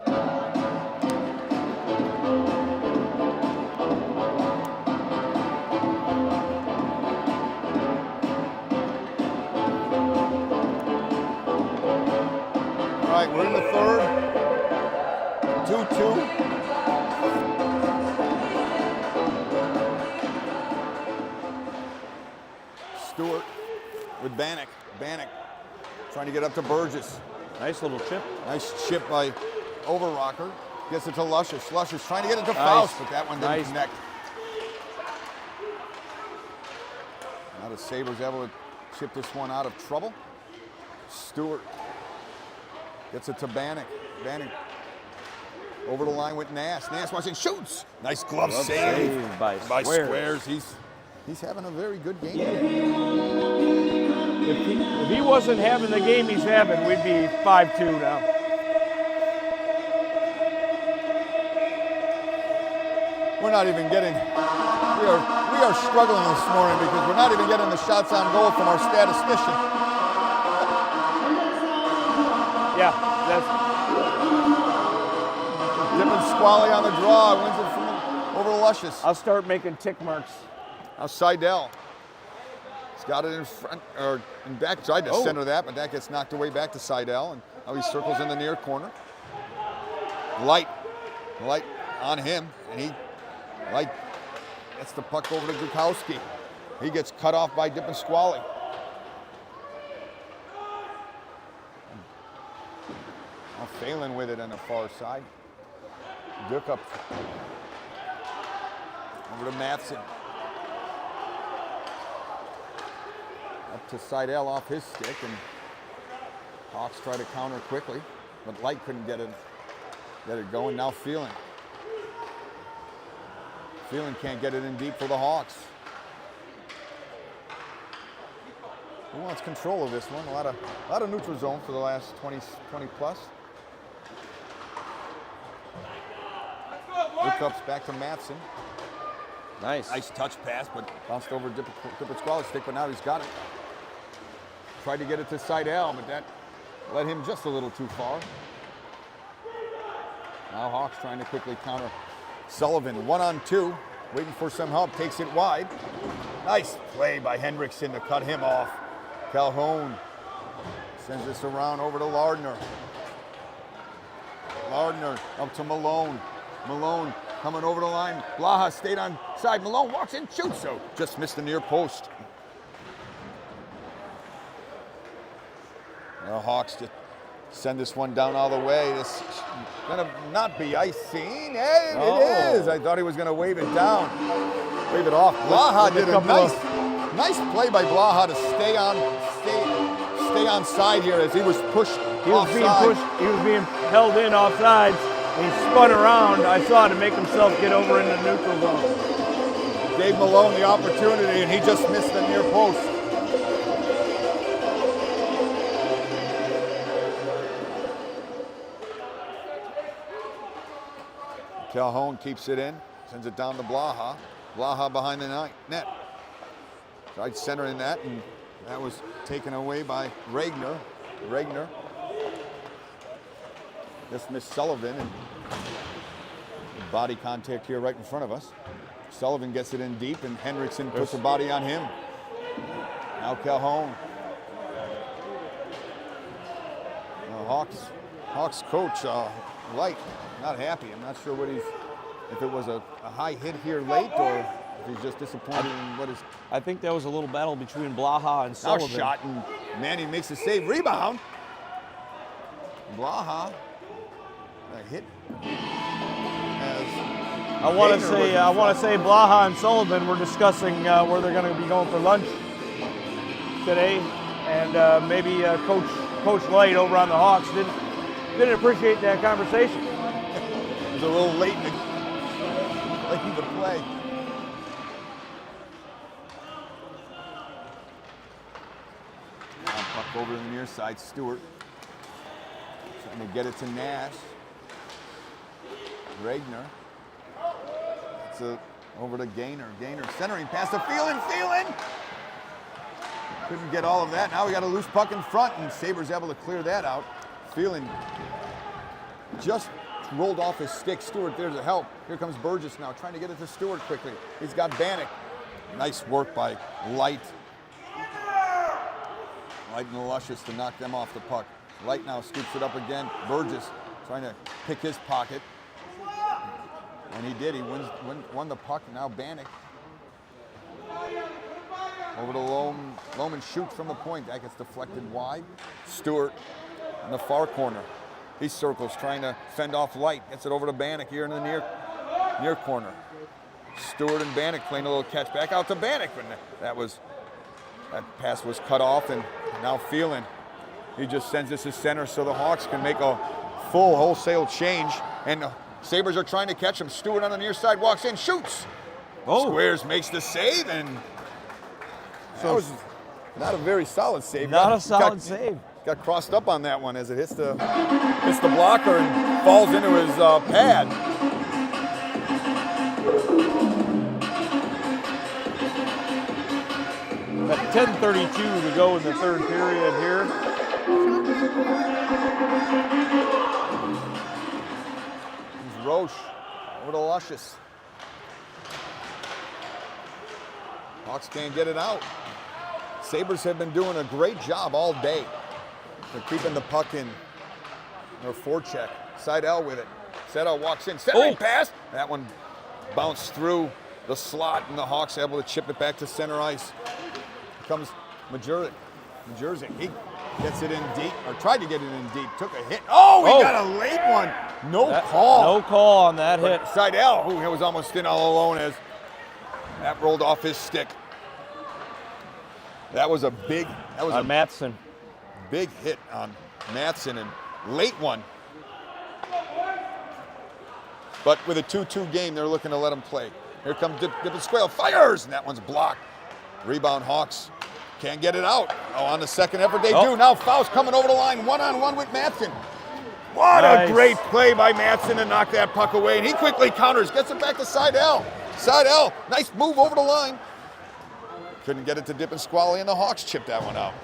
All right, we're in the third. 2-2. Stewart with Bannock. Bannock trying to get up to Burgess. Nice little chip. Nice chip by Overrocker. Gets it to Luscious. Luscious trying to get it to Faust, but that one didn't connect. Now the Sabres able to chip this one out of trouble. Stewart gets it to Bannock. Bannock over the line with Nass. Nass wants it, shoots. Nice glove save by Squares. He's having a very good game. If he wasn't having the game he's having, we'd be 5-2 now. We're not even getting, we are struggling this morning because we're not even getting the shots on goal from our statistician. Yeah, that's Dipping Squally on the draw, wins it from over Luscious. I'll start making tick marks. Now Seidel. He's got it in front, or in back, tried to center that, but that gets knocked away back to Seidel, and now he circles in the near corner. Light on him, and Light gets the puck over to Gukowski. He gets cut off by Dippin' Squally. Now Phelan with it on the far side. Duke up over to Matheson. Up to Seidel off his stick, and Hawks try to counter quickly, but Light couldn't get it going. Now Phelan. Phelan can't get it in deep for the Hawks. Who wants control of this one? A lot of neutral zone for the last 20 plus. Hookups back to Matheson. Nice touch pass, but bounced over Dippin' Squally's stick, but now he's got it. Tried to get it to Seidel, but that led him just a little too far. Now Hawks trying to quickly counter. Sullivan, 1-on-2, waiting for some help, takes it wide. Nice play by Hendrickson to cut him off. Calhoun sends this around over to Lardner. Lardner up to Malone. Malone coming over the line. Blaha stayed on side. Malone walks in, shoots, so just missed the near post. The Hawks just send this one down all the way. This is gonna not be icing. Hey, it is. I thought he was gonna wave it down, wave it off. Blaha did a nice play by Blaha to stay on side here as he was pushed. He was being held in offsides. He spun around, I saw, to make himself get over in the neutral zone. Gave Malone the opportunity, and he just missed the near post. Calhoun keeps it in, sends it down to Blaha. Blaha behind the net. Tried centering that, and that was taken away by Regner. Just missed Sullivan, and body contact here right in front of us. Sullivan gets it in deep, and Hendrickson puts a body on him. Now Calhoun. Hawks coach, Light, not happy. I'm not sure if it was a high hit here late, or if he's just disappointed in what is. I think there was a little battle between Blaha and Sullivan. Now shot, and Manning makes a save. Rebound. Blaha. A hit. I want to say Blaha and Sullivan were discussing where they're going to be going for lunch today, and maybe Coach Light over on the Hawks didn't appreciate that conversation. It was a little late in the play. Now puck over to the near side. Stewart trying to get it to Nash. Regner. It's over to Gaynor. Gaynor centering pass to Phelan. Couldn't get all of that. Now we got a loose puck in front, and Sabres able to clear that out. Phelan just rolled off his stick. Stewart there to help. Here comes Burgess now, trying to get it to Stewart quickly. He's got Bannock. Nice work by Light. Light and Luscious to knock them off the puck. Light now scoops it up again. Burgess trying to pick his pocket. And he did. He won the puck. Now Bannock. Over to Lohm. Lohman shoots from the point. That gets deflected wide. Stewart in the far corner. He circles, trying to fend off Light. Gets it over to Bannock here in the near corner. Stewart and Bannock playing a little catch back out to Bannock. But that pass was cut off, and now Phelan. He just sends this to center so the Hawks can make a full wholesale change. And the Sabres are trying to catch him. Stewart on the near side walks in, shoots. Squares makes the save, and that was not a very solid save. Not a solid save. Got crossed up on that one as it hits the blocker and falls into his pad. At 10:32 to go in the third period here. Here's Roche over to Luscious. Hawks can't get it out. Sabres have been doing a great job all day. They're keeping the puck in their forecheck. Seidel with it. Seidel walks in. Centering pass. That one bounced through the slot, and the Hawks able to chip it back to center ice. Here comes Majurzik. He gets it in deep, or tried to get it in deep. Took a hit. Oh, he got a late one. No call. No call on that hit. Seidel, who was almost in all alone, as that rolled off his stick. That was a big. That was a Mattson. Big hit on Mattson, and late one. But with a 2-2 game, they're looking to let him play. Here comes Dippinsquale, fires, and that one's blocked. Rebound Hawks, can't get it out. Oh, on the second effort they do. Now Faust coming over the line, one-on-one with Mattson. What a great play by Mattson to knock that puck away, and he quickly counters, gets it back to Seidel. Seidel, nice move over the line. Couldn't get it to Dippinsquale, and the Hawks chipped that one out.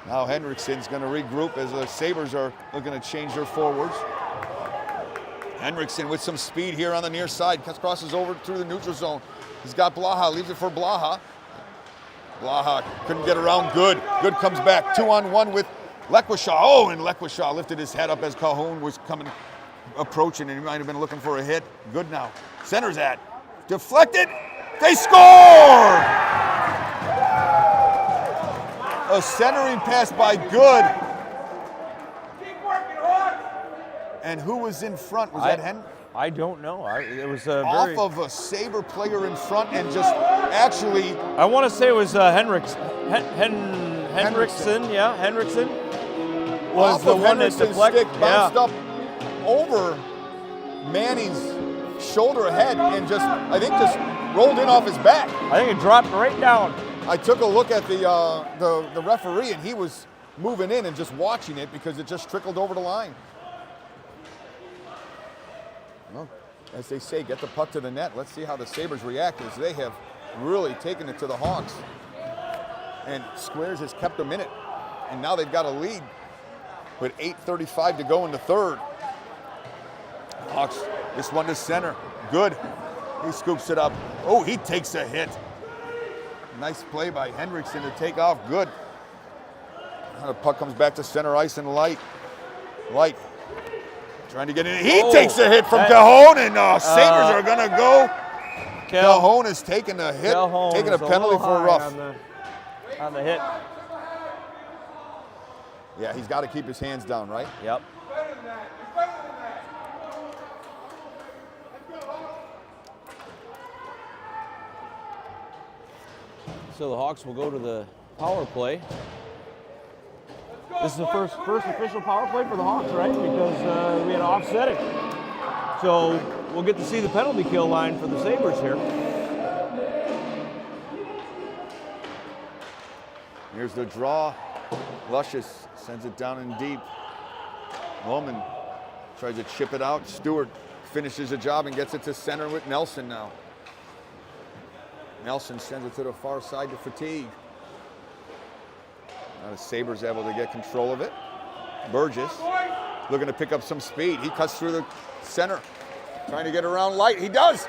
Now Henriksen's going to regroup as the Sabres are looking to change their forwards. Henriksen with some speed here on the near side. Crosses over through the neutral zone. He's got Blaha, leaves it for Blaha. Blaha couldn't get around Good. Good comes back, 2-on-1 with Lequishaw. Oh, and Lequishaw lifted his head up as Calhoun was approaching, and he might have been looking for a hit. Good now. Centers that. Deflected. They score! A centering pass by Good. Keep working hard. And who was in front? Was that Henry? I don't know. It was a off of a Sabre player in front, and just actually. I want to say it was Henriksen. Yeah, Henriksen was the one that deflected. Stick bounced up over Manning's shoulder ahead, and I think just rolled in off his back. I think it dropped right down. I took a look at the referee, and he was moving in and just watching it because it just trickled over the line. Well, as they say, get the puck to the net. Let's see how the Sabres react, as they have really taken it to the Hawks. And Squares has kept them in it. And now they've got a lead with 8:35 to go in the third. Hawks, this one to center. Good. He scoops it up. Oh, he takes a hit. Nice play by Henriksen to take off. Good. The puck comes back to center ice, and Light trying to get in. He takes a hit from Calhoun, and Sabres are going to go. Calhoun has taken a hit, taking a penalty for a rough. On the hit. Yeah, he's got to keep his hands down, right? Yep. So the Hawks will go to the power play. This is the first official power play for the Hawks, right? Because we had offsetting. So we'll get to see the penalty kill line for the Sabres here. Here's the draw. Luscious sends it down in deep. Lohman tries to chip it out. Stewart finishes the job and gets it to center with Nelson now. Nelson sends it to the far side to Fatigue. Now the Sabres able to get control of it. Burgess looking to pick up some speed. He cuts through the center, trying to get around Light. He does.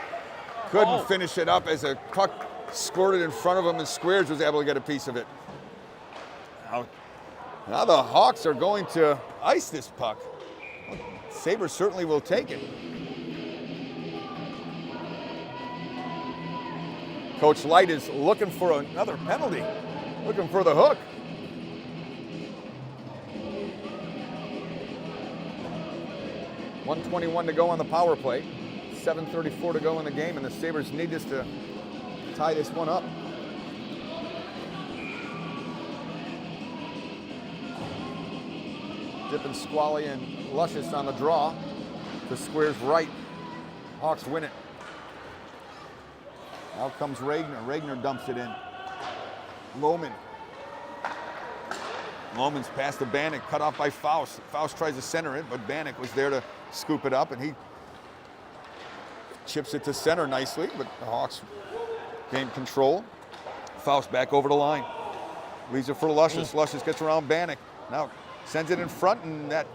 Couldn't finish it up as a puck squirted in front of him, and Squares was able to get a piece of it. Now the Hawks are going to ice this puck. Sabres certainly will take it. Coach Light is looking for another penalty, looking for the hook. .121 to go on the power play. 7:34 to go in the game, and the Sabres need this to tie this one up. Dippin', Squally, and Luscious on the draw. The Squares right. Hawks win it. Out comes Regner. Regner dumps it in. Lohman. Lohman's past to Bannock, cut off by Faust. Faust tries to center it, but Bannock was there to scoop it up, and he chips it to center nicely, but the Hawks gain control. Faust back over the line. Leaves it for Luscious. Luscious gets around Bannock. Now sends it in front, and that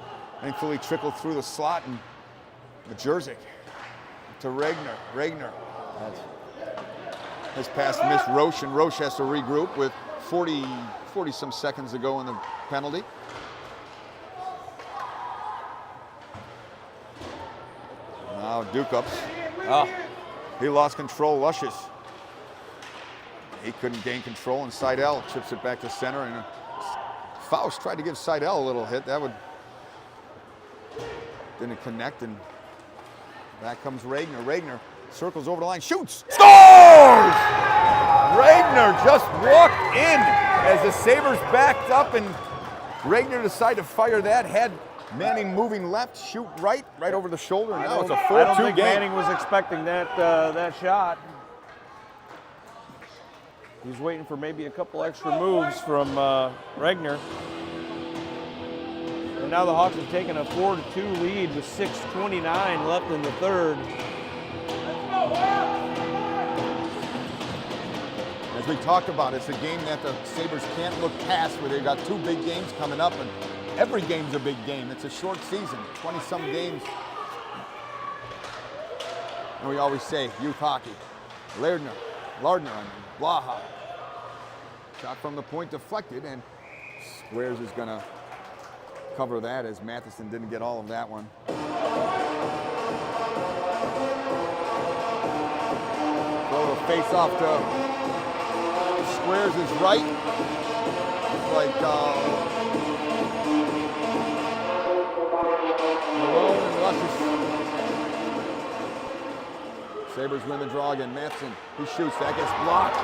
thankfully trickled through the slot, and Majerzik to Regner. Regner has passed missed Roche, and Roche has to regroup with 40 some seconds to go in the penalty. Now Dukups. He lost control. Luscious. He couldn't gain control, and Seidel chips it back to center, and Faust tried to give Seidel a little hit. That didn't connect, and back comes Regner. Regner circles over the line, shoots, scores! Regner just walked in as the Sabres backed up, and Regner decided to fire that. Had Manning moving left, shoot right over the shoulder, and now it's a 4-2 game. I don't think Manning was expecting that shot. He's waiting for maybe a couple extra moves from Regner. And now the Hawks have taken a 4-2 lead with 6:29 left in the third. As we talked about, it's a game that the Sabres can't look past, where they've got two big games coming up, and every game's a big game. It's a short season, 20-some games. And we always say, youth hockey. Lardner, and Blaha. Shot from the point deflected, and Squares is going to cover that, as Matheson didn't get all of that one. Throw the face off to Squares is right. It's like Malone and Luscious. Sabres win the draw again. Matheson, he shoots. That gets blocked.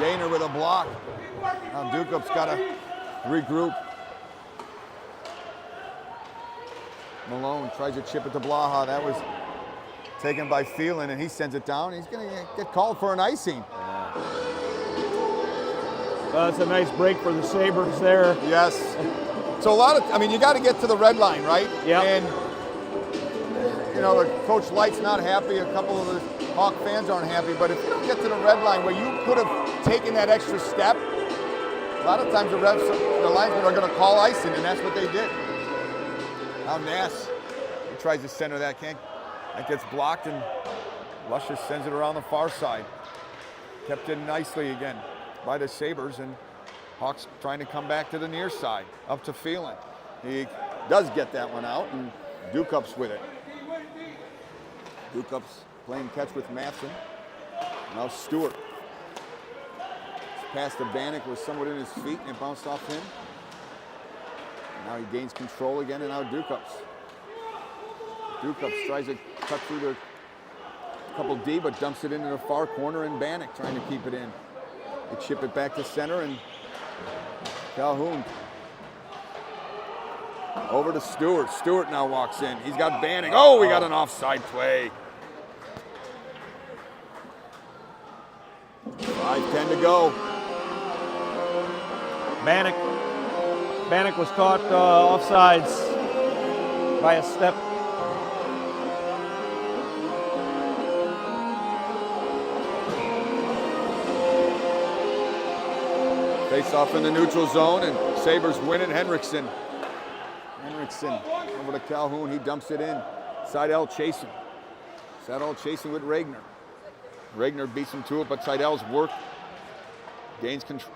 Gainer with a block. Now Dukup's got to regroup. Malone tries to chip it to Blaha. That was taken by Phelan, and he sends it down. He's going to get called for an icing. That's a nice break for the Sabres there. Yes. So you got to get to the red line, right? Yeah. And, the Coach Light's not happy. A couple of the Hawk fans aren't happy. But if you don't get to the red line where you could have taken that extra step, a lot of times the linesmen are going to call icing, and that's what they did. Now Nass, he tries to center that. That gets blocked, and Luscious sends it around the far side. Kept in nicely again by the Sabres, and Hawks trying to come back to the near side, up to Phelan. He does get that one out, and Dukup's with it. Dukup's playing catch with Matheson. Now Stewart. Pass to Bannock was somewhat in his feet, and it bounced off him. Now he gains control again, and now Dukup's. Dukup's tries to cut through the couple D, but dumps it into the far corner, and Bannock trying to keep it in. They chip it back to center, and Calhoun over to Stewart. Stewart now walks in. He's got Bannock. Oh, we got an offside play. 5:10 to go. Bannock was caught offsides by a step. Face off in the neutral zone, and Sabres win it. Henriksen Over to Calhoun, he dumps it in. Seidel chasing. Seidel chasing with Regner. Regner beats him to it, but Seidel's work gains control.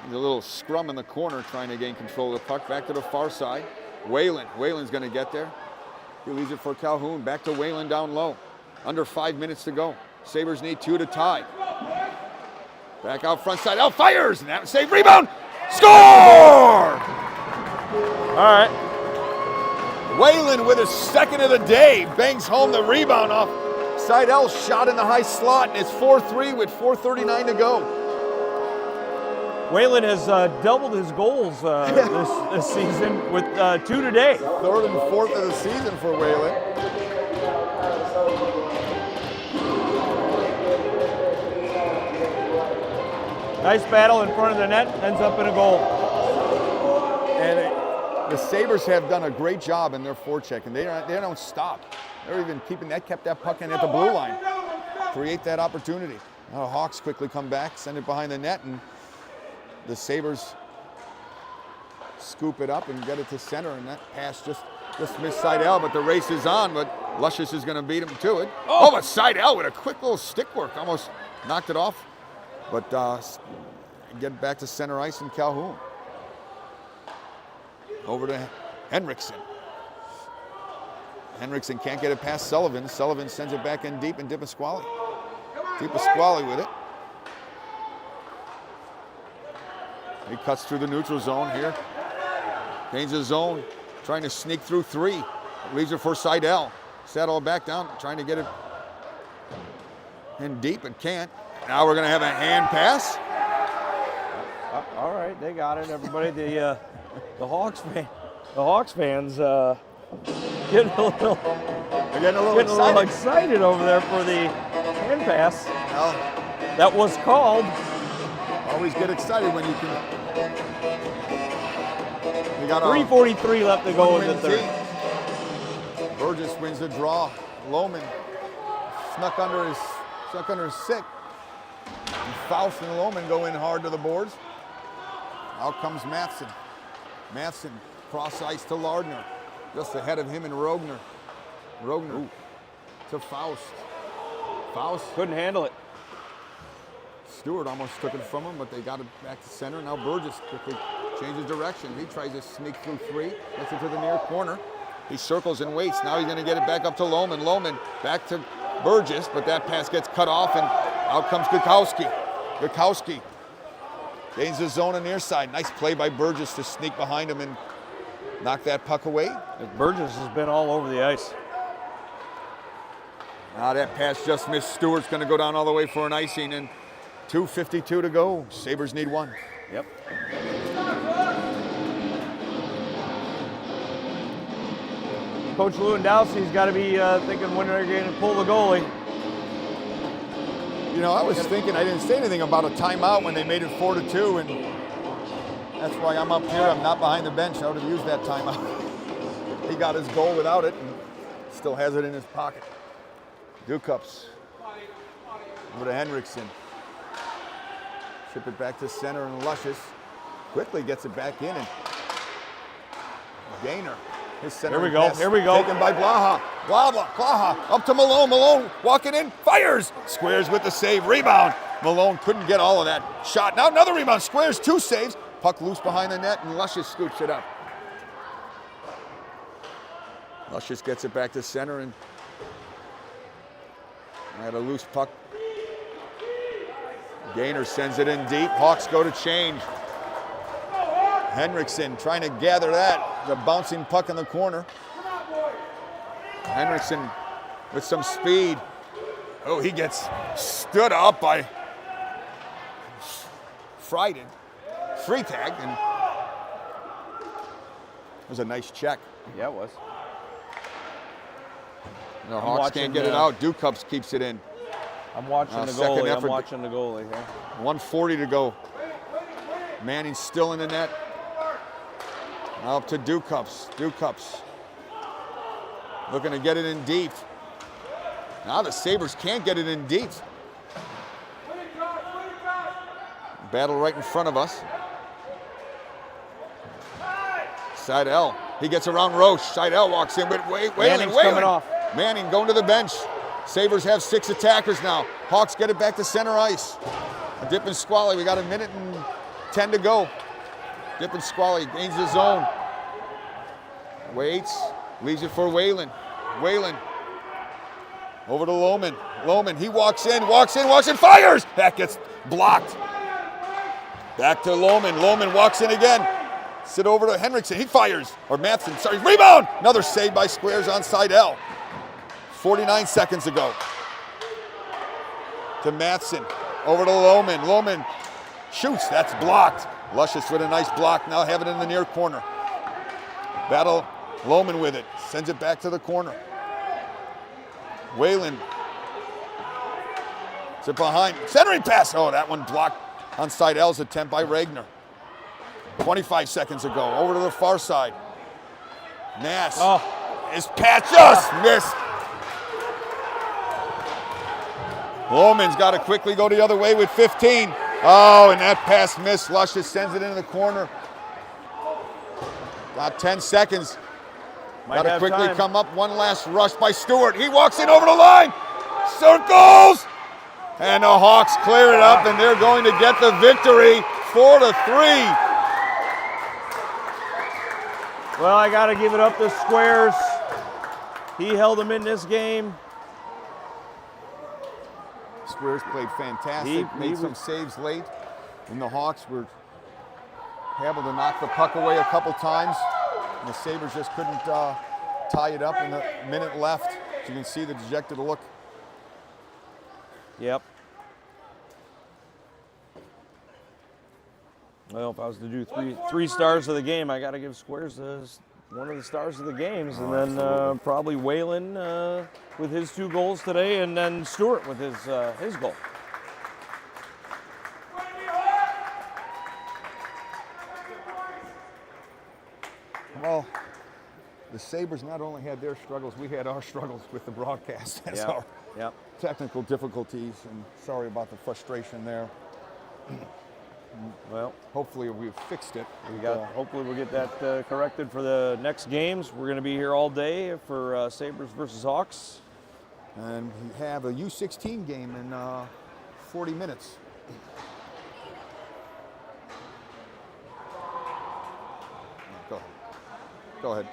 He's a little scrum in the corner trying to gain control of the puck. Back to the far side. Whalen's going to get there. He leaves it for Calhoun. Back to Whalen down low. Under 5 minutes to go. Sabres need 2 to tie. Back out front side. Out fires! And that save. Rebound! Score! All right. Whalen with his second of the day. Bangs home the rebound off Seidel's shot in the high slot. And it's 4-3 with 4:39 to go. Whalen has doubled his goals this season with 2 today. Third and fourth of the season for Whalen. Nice battle in front of the net, ends up in a goal. And the Sabres have done a great job in their forecheck, and they don't stop. They're even kept that puck in at the blue line. Create that opportunity. Now the Hawks quickly come back, send it behind the net, and the Sabres scoop it up and get it to center, and that pass just missed Seidel, but the race is on, but Luscious is going to beat him to it. Oh, but Seidel with a quick little stick work, almost knocked it off. But get back to center ice in Calhoun. Over to Henriksen. Henriksen can't get it past Sullivan. Sullivan sends it back in deep, and DiPasquale. DiPasquale with it. He cuts through the neutral zone here. Gains his zone, trying to sneak through 3. Leaves it for Seidel. Seidel back down, trying to get it in deep, and can't. Now we're going to have a hand pass. All right, they got it. Everybody, the Hawks fans getting a little excited over there for the hand pass. Well, that was called. always get excited when you can. We got 3:43 left to go in the third. Burgess wins the draw. Lohman snuck under his stick. And Faust and Lohman go in hard to the boards. Out comes Matheson. Matheson cross ice to Lardner. Just ahead of him and Rogner. Rogner to Faust. Faust Couldn't handle it. Stewart almost took it from him, but they got it back to center. Now Burgess quickly changes direction. He tries to sneak through 3, gets it to the near corner. He circles and waits. Now he's going to get it back up to Lohman. Lohman back to Burgess, but that pass gets cut off, and out comes Gukowski. Gukowski gains the zone on the near side. Nice play by Burgess to sneak behind him and knock that puck away. Burgess has been all over the ice. Now that pass just missed. Stewart's going to go down all the way for an icing, and 2:52 to go. Sabres need 1. Yep. Coach Lewandowski's got to be thinking when they're going to pull the goalie. You know, I was thinking, I didn't say anything about a timeout when they made it 4-2, and that's why I'm up here. I'm not behind the bench. I would have used that timeout. He got his goal without it and still has it in his pocket. Ducups over to Henriksen. Ship it back to center, and Luscious quickly gets it back in, and Gaynor. His center Here we go. pass Here we go. Taken by Blaha. Blaha up to Malone. Malone walking in, fires. Squares with the save. Rebound. Malone couldn't get all of that shot. Now another rebound. Squares 2 saves. Puck loose behind the net, and Luscious scoops it up. Luscious gets it back to center, and had a loose puck. Gaynor sends it in deep. Hawks go to change. Henriksen trying to gather that. The bouncing puck in the corner. Henriksen with some speed. Oh, he gets stood up by Freitag, and it was a nice check. Yeah, it was. The Hawks can't get it out. Ducups keeps it in. I'm watching the second goalie. effort. I'm watching the goalie here. 1:40 to go. Manning's still in the net. Now up to Ducups. Ducups looking to get it in deep. Now the Sabres can't get it in deep. Battle right in front of us. Seidel He gets around Roche. Seidel walks in, but Whalen. Manning's coming off. Manning going to the bench. Sabres have 6 attackers now. Hawks get it back to center ice. Dip and Squally. We got a minute and 10 to go. Dip and Squally gains the zone. Waits. Leaves it for Whalen. Whalen. Over to Lohman. Lohman, he walks in, fires! That gets blocked. Back to Lohman. Lohman walks in again. Sit over to Henriksen. He fires. Or Matheson, sorry. Rebound! Another save by Squares on Seidel. 49 seconds ago. To Matheson. Over to Lohman. Lohman shoots. That's blocked. Luscious with a nice block. Now have it in the near corner. Battle Lohman with it. Sends it back to the corner. Whalen. Sit behind. Centering pass. Oh, that one blocked on Seidel's attempt by Regner. 25 seconds ago. Over to the far side. Nass. Oh. His pass just missed. Lohman's got to quickly go the other way with 15. Oh, and that pass missed. Luscious sends it into the corner. Got 10 seconds. Got to quickly time. come up. One last rush by Stewart. He walks in over the line. Circles. And the Hawks clear it up, and they're going to get the victory 4-3. Well, I got to give it up to Squares. He held them in this game. Squares played fantastic, made some saves late, and the Hawks were able to knock the puck away a couple times. And the Sabres just couldn't tie it up in the minute left. So you can see the dejected look. Yep. Well, if I was to do three stars of the game, I got to give Squares one of the stars of the games, and then probably Whalen with his 2 goals today, and then Stewart with his goal. Well, the Sabres not only had their struggles, we had our struggles with the broadcast. That's our technical difficulties, and sorry about the frustration there. Well, hopefully we've fixed it. Hopefully we'll get that corrected for the next games. We're going to be here all day for Sabres versus Hawks. And we have a U16 game in 40 minutes. Go ahead.